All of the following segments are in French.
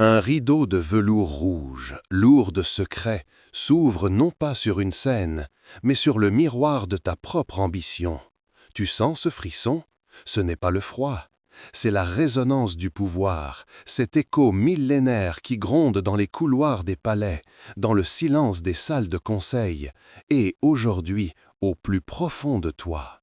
Un rideau de velours rouge, lourd de secrets, s'ouvre non pas sur une scène, mais sur le miroir de ta propre ambition. Tu sens ce frisson? Ce n'est pas le froid. C'est la résonance du pouvoir, cet écho millénaire qui gronde dans les couloirs des palais, dans le silence des salles de conseil, et aujourd'hui, au plus profond de toi.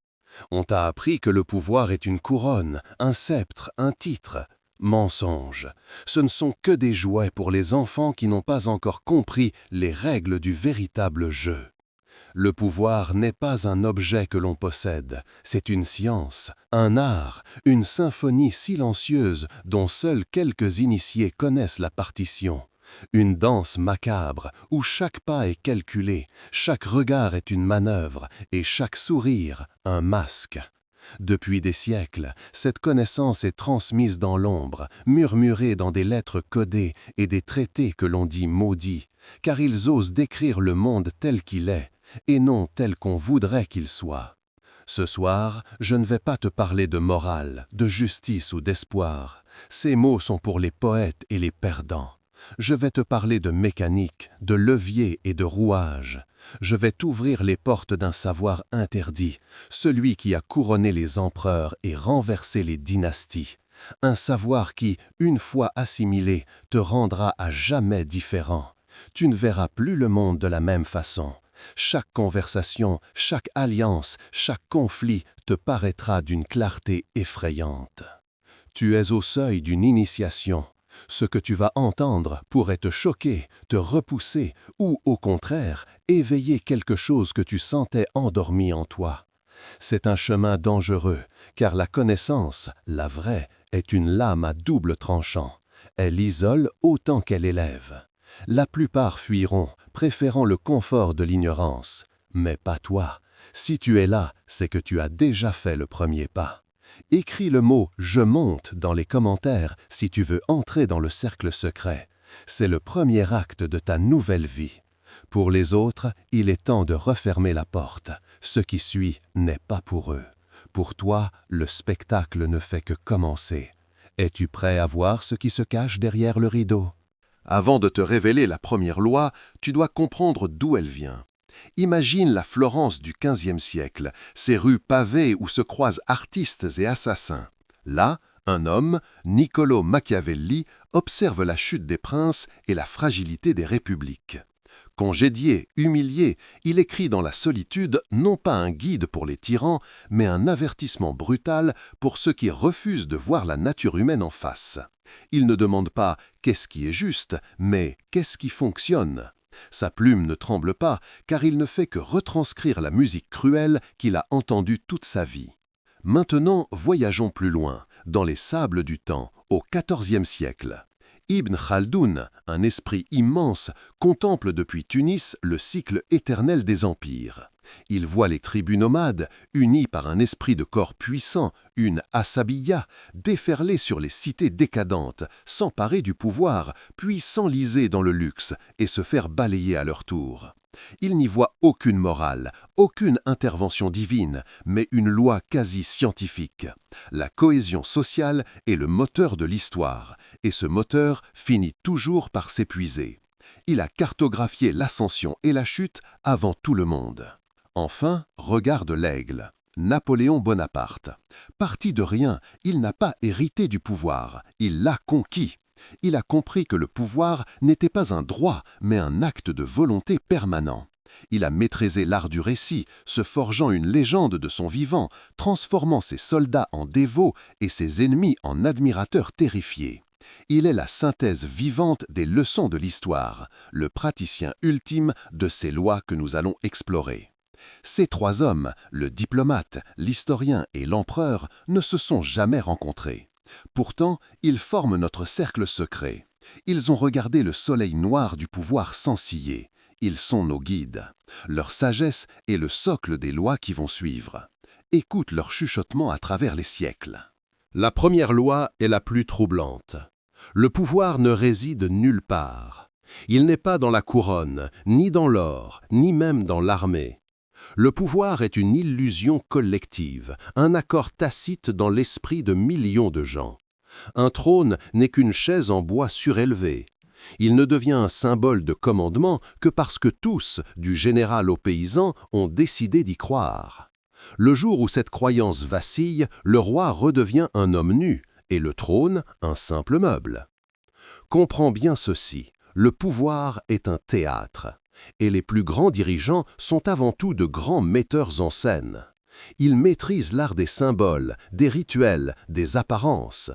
On t'a appris que le pouvoir est une couronne, un sceptre, un titre. Mensonge. Ce ne sont que des jouets pour les enfants qui n'ont pas encore compris les règles du véritable jeu. Le pouvoir n'est pas un objet que l'on possède, c'est une science, un art, une symphonie silencieuse dont seuls quelques initiés connaissent la partition. Une danse macabre où chaque pas est calculé, chaque regard est une manœuvre et chaque sourire un masque. Depuis des siècles, cette connaissance est transmise dans l'ombre, murmurée dans des lettres codées et des traités que l'on dit maudits, car ils osent décrire le monde tel qu'il est, et non tel qu'on voudrait qu'il soit. Ce soir, je ne vais pas te parler de morale, de justice ou d'espoir. Ces mots sont pour les poètes et les perdants. Je vais te parler de mécanique, de levier et de rouage. Je vais t'ouvrir les portes d'un savoir interdit, celui qui a couronné les empereurs et renversé les dynasties. Un savoir qui, une fois assimilé, te rendra à jamais différent. Tu ne verras plus le monde de la même façon. Chaque conversation, chaque alliance, chaque conflit te paraîtra d'une clarté effrayante. Tu es au seuil d'une initiation. Ce que tu vas entendre pourrait te choquer, te repousser ou, au contraire, éveiller quelque chose que tu sentais endormi en toi. C'est un chemin dangereux, car la connaissance, la vraie, est une lame à double tranchant. Elle isole autant qu'elle élève. La plupart fuiront, préférant le confort de l'ignorance. Mais pas toi. Si tu es là, c'est que tu as déjà fait le premier pas. Écris le mot « Je monte » dans les commentaires si tu veux entrer dans le cercle secret. C'est le premier acte de ta nouvelle vie. Pour les autres, il est temps de refermer la porte. Ce qui suit n'est pas pour eux. Pour toi, le spectacle ne fait que commencer. Es-tu prêt à voir ce qui se cache derrière le rideau? Avant de te révéler la première loi, tu dois comprendre d'où elle vient. Imagine la Florence du XVe siècle, ces rues pavées où se croisent artistes et assassins. Là, un homme, Niccolò Machiavelli, observe la chute des princes et la fragilité des républiques. Congédié, humilié, il écrit dans la solitude non pas un guide pour les tyrans, mais un avertissement brutal pour ceux qui refusent de voir la nature humaine en face. Il ne demande pas « qu'est-ce qui est juste ?» mais « qu'est-ce qui fonctionne ?» Sa plume ne tremble pas, car il ne fait que retranscrire la musique cruelle qu'il a entendue toute sa vie. Maintenant, voyageons plus loin, dans les sables du temps, au XIVe siècle. Ibn Khaldoun, un esprit immense, contemple depuis Tunis le cycle éternel des empires. Il voit les tribus nomades, unies par un esprit de corps puissant, une asabiyya, déferler sur les cités décadentes, s'emparer du pouvoir, puis s'enliser dans le luxe et se faire balayer à leur tour. Il n'y voit aucune morale, aucune intervention divine, mais une loi quasi scientifique. La cohésion sociale est le moteur de l'histoire, et ce moteur finit toujours par s'épuiser. Il a cartographié l'ascension et la chute avant tout le monde. Enfin, regarde l'aigle. Napoléon Bonaparte. Parti de rien, il n'a pas hérité du pouvoir, il l'a conquis. Il a compris que le pouvoir n'était pas un droit, mais un acte de volonté permanent. Il a maîtrisé l'art du récit, se forgeant une légende de son vivant, transformant ses soldats en dévots et ses ennemis en admirateurs terrifiés. Il est la synthèse vivante des leçons de l'histoire, le praticien ultime de ces lois que nous allons explorer. Ces trois hommes, le diplomate, l'historien et l'empereur, ne se sont jamais rencontrés. Pourtant, ils forment notre cercle secret. Ils ont regardé le soleil noir du pouvoir s'ensiller. Ils sont nos guides. Leur sagesse est le socle des lois qui vont suivre. Écoute leur chuchotement à travers les siècles. La première loi est la plus troublante. Le pouvoir ne réside nulle part. Il n'est pas dans la couronne, ni dans l'or, ni même dans l'armée. Le pouvoir est une illusion collective, un accord tacite dans l'esprit de millions de gens. Un trône n'est qu'une chaise en bois surélevée. Il ne devient un symbole de commandement que parce que tous, du général au paysan, ont décidé d'y croire. Le jour où cette croyance vacille, le roi redevient un homme nu et le trône un simple meuble. Comprends bien ceci, le pouvoir est un théâtre, et les plus grands dirigeants sont avant tout de grands metteurs en scène. Ils maîtrisent l'art des symboles, des rituels, des apparences.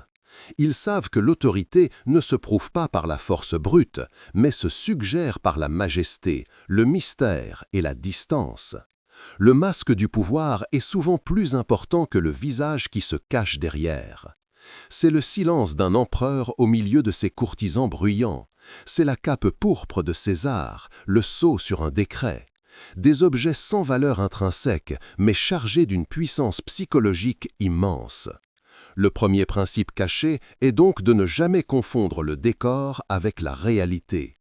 Ils savent que l'autorité ne se prouve pas par la force brute, mais se suggère par la majesté, le mystère et la distance. Le masque du pouvoir est souvent plus important que le visage qui se cache derrière. C'est le silence d'un empereur au milieu de ses courtisans bruyants. C'est la cape pourpre de César, le sceau sur un décret. Des objets sans valeur intrinsèque, mais chargés d'une puissance psychologique immense. Le premier principe caché est donc de ne jamais confondre le décor avec la réalité.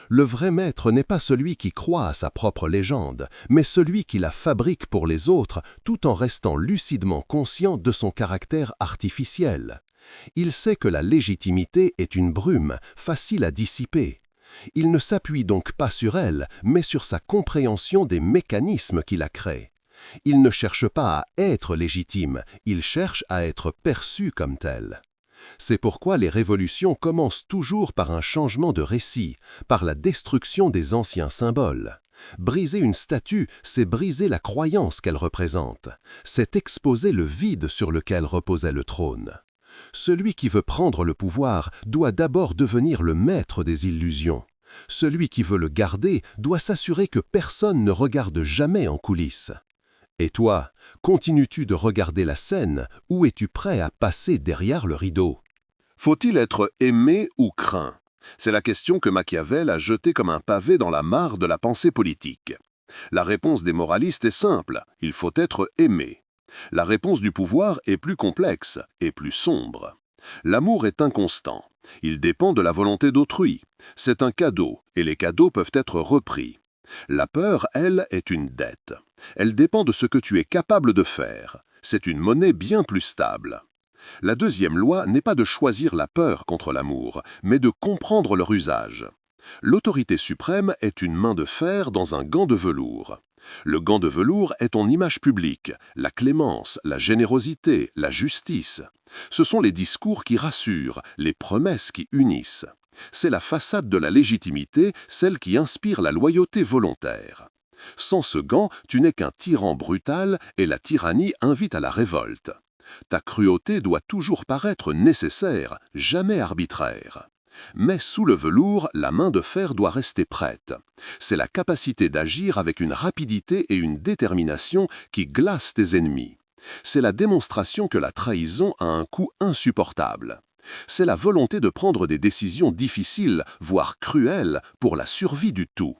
Le vrai maître n'est pas celui qui croit à sa propre légende, mais celui qui la fabrique pour les autres tout en restant lucidement conscient de son caractère artificiel. Il sait que la légitimité est une brume, facile à dissiper. Il ne s'appuie donc pas sur elle, mais sur sa compréhension des mécanismes qui la créent. Il ne cherche pas à être légitime, il cherche à être perçu comme tel. C'est pourquoi les révolutions commencent toujours par un changement de récit, par la destruction des anciens symboles. Briser une statue, c'est briser la croyance qu'elle représente, c'est exposer le vide sur lequel reposait le trône. Celui qui veut prendre le pouvoir doit d'abord devenir le maître des illusions. Celui qui veut le garder doit s'assurer que personne ne regarde jamais en coulisses. Et toi, continues-tu de regarder la scène ou es-tu prêt à passer derrière le rideau? Faut-il être aimé ou craint? C'est la question que Machiavel a jetée comme un pavé dans la mare de la pensée politique. La réponse des moralistes est simple, il faut être aimé. La réponse du pouvoir est plus complexe et plus sombre. L'amour est inconstant, il dépend de la volonté d'autrui. C'est un cadeau, et les cadeaux peuvent être repris. La peur, elle, est une dette. Elle dépend de ce que tu es capable de faire. C'est une monnaie bien plus stable. La deuxième loi n'est pas de choisir la peur contre l'amour, mais de comprendre leur usage. L'autorité suprême est une main de fer dans un gant de velours. Le gant de velours est ton image publique, la clémence, la générosité, la justice. Ce sont les discours qui rassurent, les promesses qui unissent. C'est la façade de la légitimité, celle qui inspire la loyauté volontaire. Sans ce gant, tu n'es qu'un tyran brutal et la tyrannie invite à la révolte. Ta cruauté doit toujours paraître nécessaire, jamais arbitraire. Mais sous le velours, la main de fer doit rester prête. C'est la capacité d'agir avec une rapidité et une détermination qui glacent tes ennemis. C'est la démonstration que la trahison a un coût insupportable. C'est la volonté de prendre des décisions difficiles, voire cruelles, pour la survie du tout.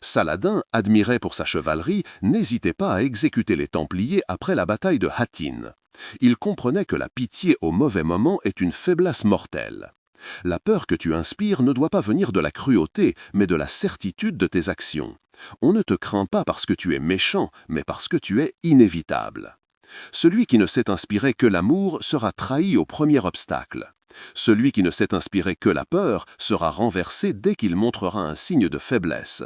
Saladin, admiré pour sa chevalerie, n'hésitait pas à exécuter les Templiers après la bataille de Hattin. Il comprenait que la pitié au mauvais moment est une faiblesse mortelle. La peur que tu inspires ne doit pas venir de la cruauté, mais de la certitude de tes actions. On ne te craint pas parce que tu es méchant, mais parce que tu es inévitable. Celui qui ne sait inspirer que l'amour sera trahi au premier obstacle. Celui qui ne sait inspirer que la peur sera renversé dès qu'il montrera un signe de faiblesse.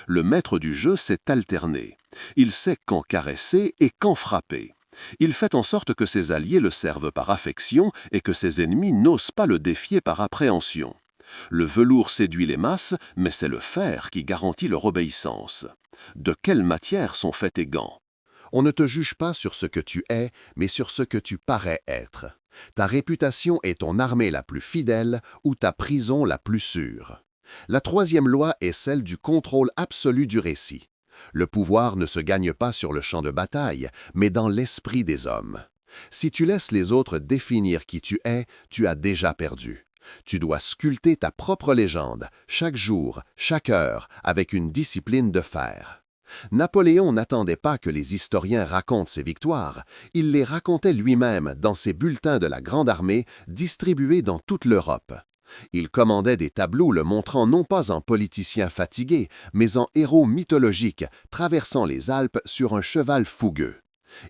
Le maître du jeu sait alterner. Il sait quand caresser et quand frapper. Il fait en sorte que ses alliés le servent par affection et que ses ennemis n'osent pas le défier par appréhension. Le velours séduit les masses, mais c'est le fer qui garantit leur obéissance. De quelle matière sont faits tes gants? On ne te juge pas sur ce que tu es, mais sur ce que tu parais être. Ta réputation est ton armée la plus fidèle ou ta prison la plus sûre. La troisième loi est celle du contrôle absolu du récit. Le pouvoir ne se gagne pas sur le champ de bataille, mais dans l'esprit des hommes. Si tu laisses les autres définir qui tu es, tu as déjà perdu. Tu dois sculpter ta propre légende, chaque jour, chaque heure, avec une discipline de fer. Napoléon n'attendait pas que les historiens racontent ses victoires, il les racontait lui-même dans ses bulletins de la Grande Armée distribués dans toute l'Europe. Il commandait des tableaux le montrant non pas en politicien fatigué, mais en héros mythologique traversant les Alpes sur un cheval fougueux.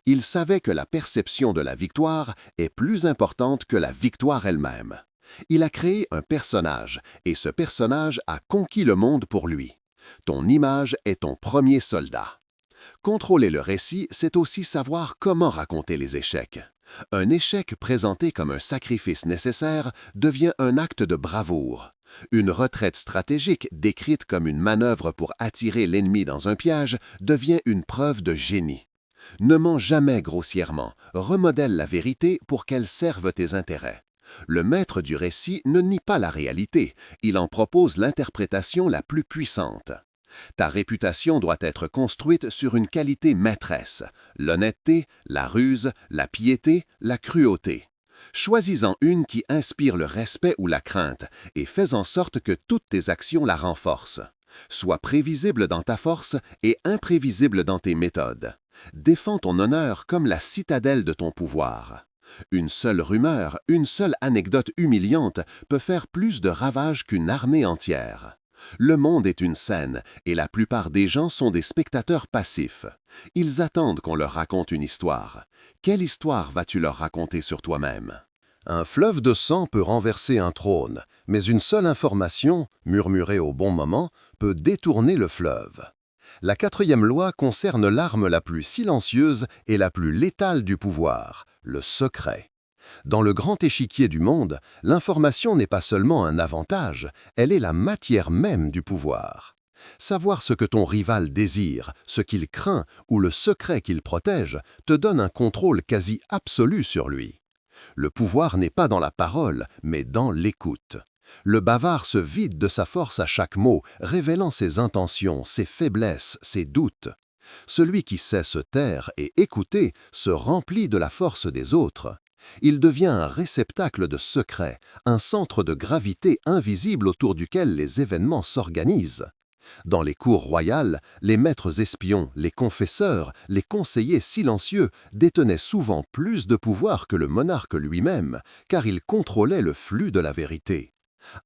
Il savait que la perception de la victoire est plus importante que la victoire elle-même. Il a créé un personnage, et ce personnage a conquis le monde pour lui. Ton image est ton premier soldat. Contrôler le récit, c'est aussi savoir comment raconter les échecs. Un échec présenté comme un sacrifice nécessaire devient un acte de bravoure. Une retraite stratégique décrite comme une manœuvre pour attirer l'ennemi dans un piège devient une preuve de génie. Ne mens jamais grossièrement, remodèle la vérité pour qu'elle serve tes intérêts. Le maître du récit ne nie pas la réalité, il en propose l'interprétation la plus puissante. Ta réputation doit être construite sur une qualité maîtresse, l'honnêteté, la ruse, la piété, la cruauté. Choisis-en une qui inspire le respect ou la crainte et fais en sorte que toutes tes actions la renforcent. Sois prévisible dans ta force et imprévisible dans tes méthodes. Défends ton honneur comme la citadelle de ton pouvoir. Une seule rumeur, une seule anecdote humiliante peut faire plus de ravages qu'une armée entière. Le monde est une scène et la plupart des gens sont des spectateurs passifs. Ils attendent qu'on leur raconte une histoire. Quelle histoire vas-tu leur raconter sur toi-même? Un fleuve de sang peut renverser un trône, mais une seule information, murmurée au bon moment, peut détourner le fleuve. La 4e loi concerne l'arme la plus silencieuse et la plus létale du pouvoir, le secret. Dans le grand échiquier du monde, l'information n'est pas seulement un avantage, elle est la matière même du pouvoir. Savoir ce que ton rival désire, ce qu'il craint ou le secret qu'il protège te donne un contrôle quasi absolu sur lui. Le pouvoir n'est pas dans la parole, mais dans l'écoute. Le bavard se vide de sa force à chaque mot, révélant ses intentions, ses faiblesses, ses doutes. Celui qui sait se taire et écouter se remplit de la force des autres. Il devient un réceptacle de secrets, un centre de gravité invisible autour duquel les événements s'organisent. Dans les cours royales, les maîtres espions, les confesseurs, les conseillers silencieux détenaient souvent plus de pouvoir que le monarque lui-même, car ils contrôlaient le flux de la vérité.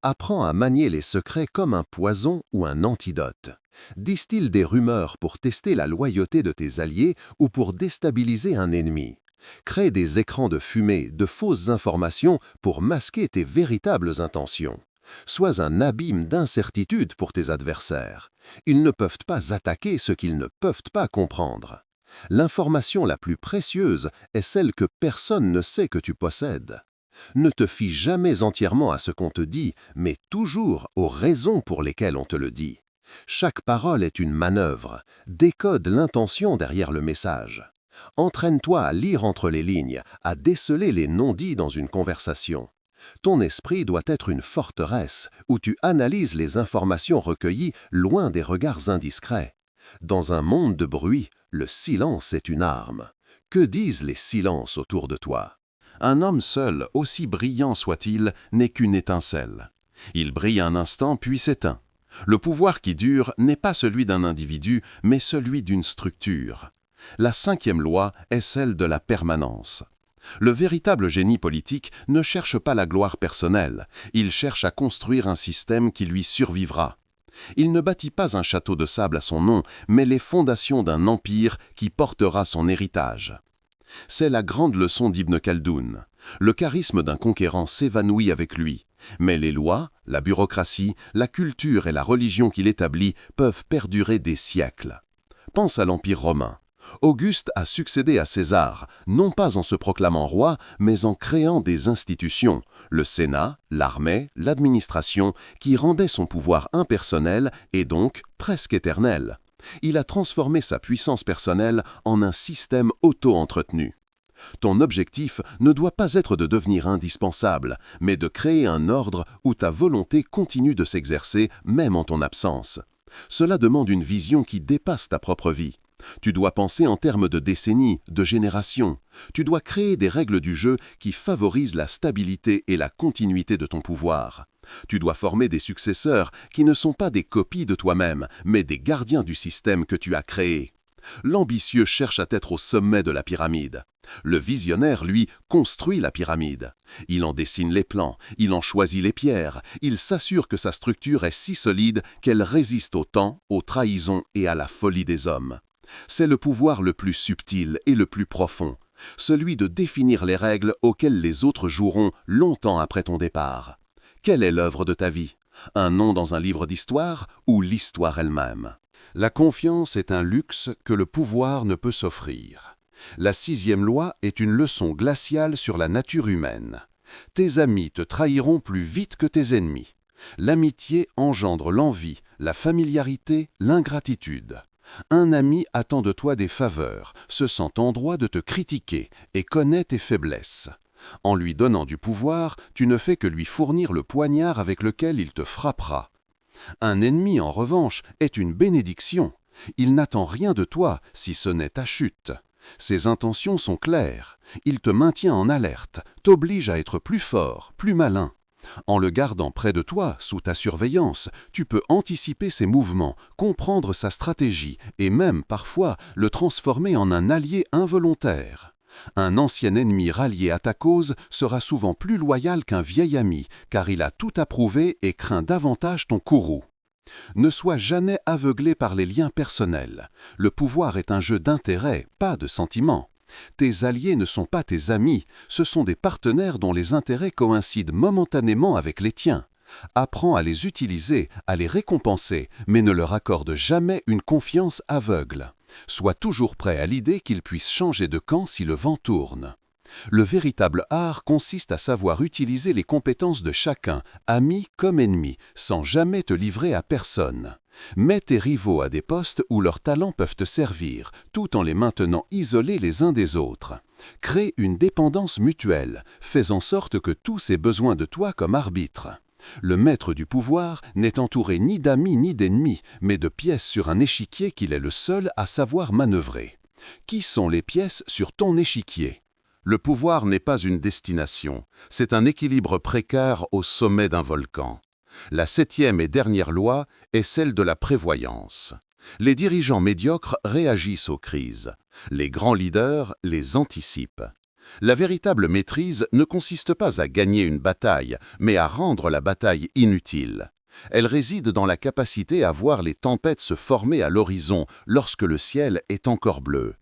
Apprends à manier les secrets comme un poison ou un antidote. Distille des rumeurs pour tester la loyauté de tes alliés ou pour déstabiliser un ennemi. Crée des écrans de fumée, de fausses informations pour masquer tes véritables intentions. Sois un abîme d'incertitude pour tes adversaires. Ils ne peuvent pas attaquer ce qu'ils ne peuvent pas comprendre. L'information la plus précieuse est celle que personne ne sait que tu possèdes. Ne te fie jamais entièrement à ce qu'on te dit, mais toujours aux raisons pour lesquelles on te le dit. Chaque parole est une manœuvre. Décode l'intention derrière le message. Entraîne-toi à lire entre les lignes, à déceler les non-dits dans une conversation. Ton esprit doit être une forteresse où tu analyses les informations recueillies loin des regards indiscrets. Dans un monde de bruit, le silence est une arme. Que disent les silences autour de toi? Un homme seul, aussi brillant soit-il, n'est qu'une étincelle. Il brille un instant puis s'éteint. Le pouvoir qui dure n'est pas celui d'un individu, mais celui d'une structure. La 5e loi est celle de la permanence. Le véritable génie politique ne cherche pas la gloire personnelle, il cherche à construire un système qui lui survivra. Il ne bâtit pas un château de sable à son nom, mais les fondations d'un empire qui portera son héritage. C'est la grande leçon d'Ibn Khaldoun. Le charisme d'un conquérant s'évanouit avec lui, mais les lois, la bureaucratie, la culture et la religion qu'il établit peuvent perdurer des siècles. Pense à l'Empire romain. Auguste a succédé à César, non pas en se proclamant roi, mais en créant des institutions, le Sénat, l'armée, l'administration, qui rendaient son pouvoir impersonnel et donc presque éternel. Il a transformé sa puissance personnelle en un système auto-entretenu. Ton objectif ne doit pas être de devenir indispensable, mais de créer un ordre où ta volonté continue de s'exercer même en ton absence. Cela demande une vision qui dépasse ta propre vie. Tu dois penser en termes de décennies, de générations. Tu dois créer des règles du jeu qui favorisent la stabilité et la continuité de ton pouvoir. Tu dois former des successeurs qui ne sont pas des copies de toi-même, mais des gardiens du système que tu as créé. L'ambitieux cherche à être au sommet de la pyramide. Le visionnaire, lui, construit la pyramide. Il en dessine les plans, il en choisit les pierres, il s'assure que sa structure est si solide qu'elle résiste au temps, aux trahisons et à la folie des hommes. C'est le pouvoir le plus subtil et le plus profond, celui de définir les règles auxquelles les autres joueront longtemps après ton départ. Quelle est l'œuvre de ta vie? Un nom dans un livre d'histoire ou l'histoire elle-même? La confiance est un luxe que le pouvoir ne peut s'offrir. La 6e loi est une leçon glaciale sur la nature humaine. Tes amis te trahiront plus vite que tes ennemis. L'amitié engendre l'envie, la familiarité, l'ingratitude. Un ami attend de toi des faveurs, se sent en droit de te critiquer et connaît tes faiblesses. En lui donnant du pouvoir, tu ne fais que lui fournir le poignard avec lequel il te frappera. Un ennemi, en revanche, est une bénédiction. Il n'attend rien de toi, si ce n'est ta chute. Ses intentions sont claires. Il te maintient en alerte, t'oblige à être plus fort, plus malin. En le gardant près de toi, sous ta surveillance, tu peux anticiper ses mouvements, comprendre sa stratégie et même, parfois, le transformer en un allié involontaire. Un ancien ennemi rallié à ta cause sera souvent plus loyal qu'un vieil ami, car il a tout approuvé et craint davantage ton courroux. Ne sois jamais aveuglé par les liens personnels. Le pouvoir est un jeu d'intérêts, pas de sentiments. Tes alliés ne sont pas tes amis, ce sont des partenaires dont les intérêts coïncident momentanément avec les tiens. Apprends à les utiliser, à les récompenser, mais ne leur accorde jamais une confiance aveugle. Sois toujours prêt à l'idée qu'ils puissent changer de camp si le vent tourne. Le véritable art consiste à savoir utiliser les compétences de chacun, amis comme ennemis, sans jamais te livrer à personne. Mets tes rivaux à des postes où leurs talents peuvent te servir, tout en les maintenant isolés les uns des autres. Crée une dépendance mutuelle, fais en sorte que tous aient besoin de toi comme arbitre. Le maître du pouvoir n'est entouré ni d'amis ni d'ennemis, mais de pièces sur un échiquier qu'il est le seul à savoir manœuvrer. Qui sont les pièces sur ton échiquier? Le pouvoir n'est pas une destination, c'est un équilibre précaire au sommet d'un volcan. La 7e et dernière loi est celle de la prévoyance. Les dirigeants médiocres réagissent aux crises. Les grands leaders les anticipent. La véritable maîtrise ne consiste pas à gagner une bataille, mais à rendre la bataille inutile. Elle réside dans la capacité à voir les tempêtes se former à l'horizon lorsque le ciel est encore bleu.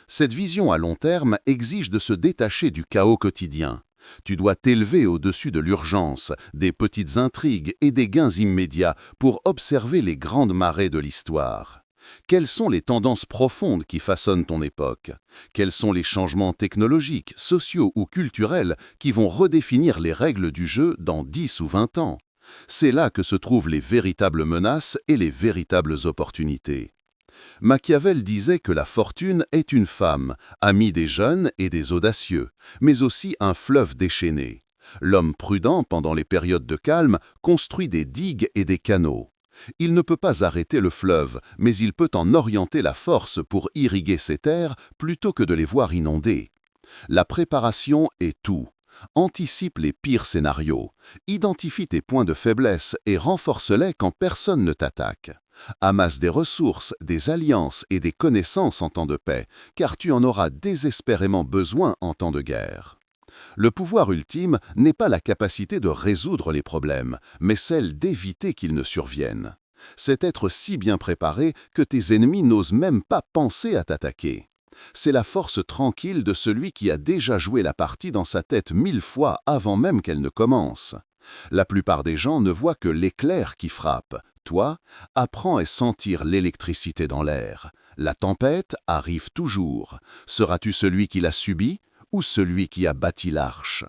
Cette vision à long terme exige de se détacher du chaos quotidien. Tu dois t'élever au-dessus de l'urgence, des petites intrigues et des gains immédiats pour observer les grandes marées de l'histoire. Quelles sont les tendances profondes qui façonnent ton époque? Quels sont les changements technologiques, sociaux ou culturels qui vont redéfinir les règles du jeu dans 10 ou 20 ans? C'est là que se trouvent les véritables menaces et les véritables opportunités. Machiavel disait que la fortune est une femme, amie des jeunes et des audacieux, mais aussi un fleuve déchaîné. L'homme prudent, pendant les périodes de calme, construit des digues et des canaux. Il ne peut pas arrêter le fleuve, mais il peut en orienter la force pour irriguer ses terres plutôt que de les voir inondées. La préparation est tout. Anticipe les pires scénarios. Identifie tes points de faiblesse et renforce-les quand personne ne t'attaque. Amasse des ressources, des alliances et des connaissances en temps de paix, car tu en auras désespérément besoin en temps de guerre. Le pouvoir ultime n'est pas la capacité de résoudre les problèmes, mais celle d'éviter qu'ils ne surviennent. C'est être si bien préparé que tes ennemis n'osent même pas penser à t'attaquer. C'est la force tranquille de celui qui a déjà joué la partie dans sa tête 1000 fois avant même qu'elle ne commence. La plupart des gens ne voient que l'éclair qui frappe. Toi, apprends à sentir l'électricité dans l'air. La tempête arrive toujours. Seras-tu celui qui l'a subie ou celui qui a bâti l'arche?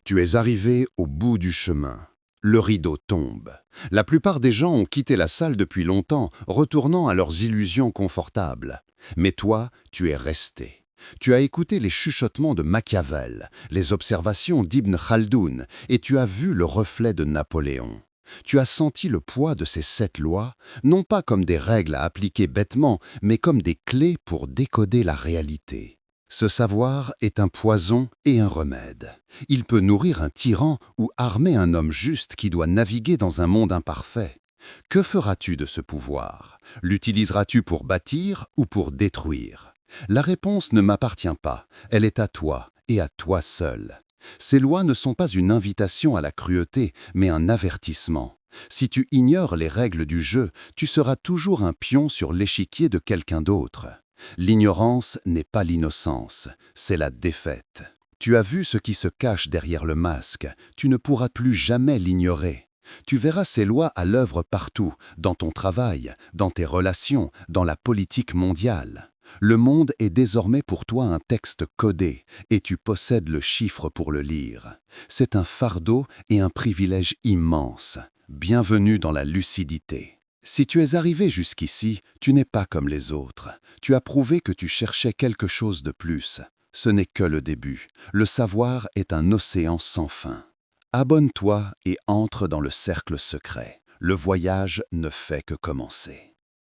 Tu es arrivé au bout du chemin. Le rideau tombe. La plupart des gens ont quitté la salle depuis longtemps, retournant à leurs illusions confortables. Mais toi, tu es resté. Tu as écouté les chuchotements de Machiavel, les observations d'Ibn Khaldoun, et tu as vu le reflet de Napoléon. Tu as senti le poids de ces 7 lois, non pas comme des règles à appliquer bêtement, mais comme des clés pour décoder la réalité. Ce savoir est un poison et un remède. Il peut nourrir un tyran ou armer un homme juste qui doit naviguer dans un monde imparfait. Que feras-tu de ce pouvoir? L'utiliseras-tu pour bâtir ou pour détruire? La réponse ne m'appartient pas, elle est à toi et à toi seul. Ces lois ne sont pas une invitation à la cruauté, mais un avertissement. Si tu ignores les règles du jeu, tu seras toujours un pion sur l'échiquier de quelqu'un d'autre. L'ignorance n'est pas l'innocence, c'est la défaite. Tu as vu ce qui se cache derrière le masque, tu ne pourras plus jamais l'ignorer. Tu verras ces lois à l'œuvre partout, dans ton travail, dans tes relations, dans la politique mondiale. Le monde est désormais pour toi un texte codé, et tu possèdes le chiffre pour le lire. C'est un fardeau et un privilège immense. Bienvenue dans la lucidité. Si tu es arrivé jusqu'ici, tu n'es pas comme les autres. Tu as prouvé que tu cherchais quelque chose de plus. Ce n'est que le début. Le savoir est un océan sans fin. Abonne-toi et entre dans le cercle secret. Le voyage ne fait que commencer.